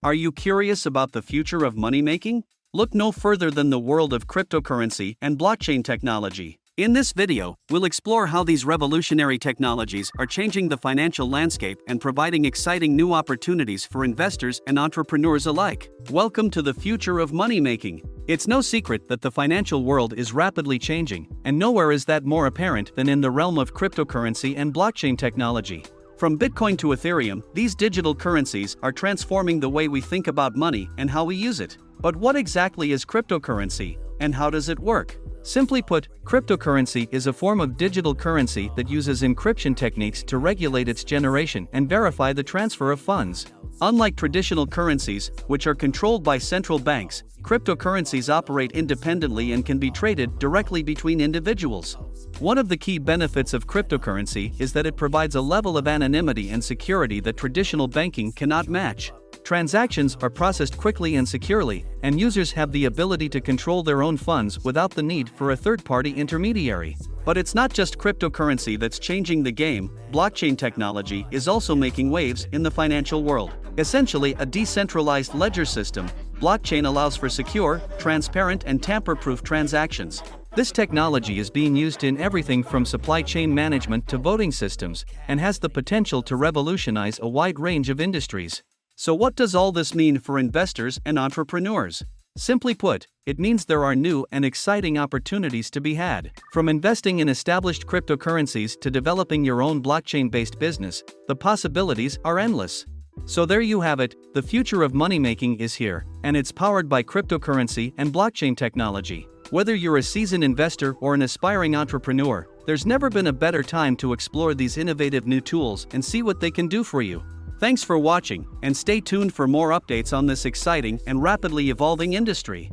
Are you curious about the future of money making? Look no further than the world of cryptocurrency and blockchain technology. In this video, we'll explore how these revolutionary technologies are changing the financial landscape and providing exciting new opportunities for investors and entrepreneurs alike. Welcome to the future of money making. It's no secret that the financial world is rapidly changing, and nowhere is that more apparent than in the realm of cryptocurrency and blockchain technology. From Bitcoin to Ethereum, these digital currencies are transforming the way we think about money and how we use it. But what exactly is cryptocurrency, and how does it work? Simply put, cryptocurrency is a form of digital currency that uses encryption techniques to regulate its generation and verify the transfer of funds. Unlike traditional currencies, which are controlled by central banks, cryptocurrencies operate independently and can be traded directly between individuals. One of the key benefits of cryptocurrency is that it provides a level of anonymity and security that traditional banking cannot match. Transactions are processed quickly and securely, and users have the ability to control their own funds without the need for a third-party intermediary. But it's not just cryptocurrency that's changing the game. Blockchain technology is also making waves in the financial world. Essentially a decentralized ledger system, blockchain allows for secure, transparent, and tamper-proof transactions. This technology is being used in everything from supply chain management to voting systems, and has the potential to revolutionize a wide range of industries. So what does all this mean for investors and entrepreneurs? Simply put, it means there are new and exciting opportunities to be had. From investing in established cryptocurrencies to developing your own blockchain-based business, the possibilities are endless. So there you have it, the future of money making is here, and it's powered by cryptocurrency and blockchain technology. Whether you're a seasoned investor or an aspiring entrepreneur, there's never been a better time to explore these innovative new tools and see what they can do for you. Thanks for watching, and stay tuned for more updates on this exciting and rapidly evolving industry.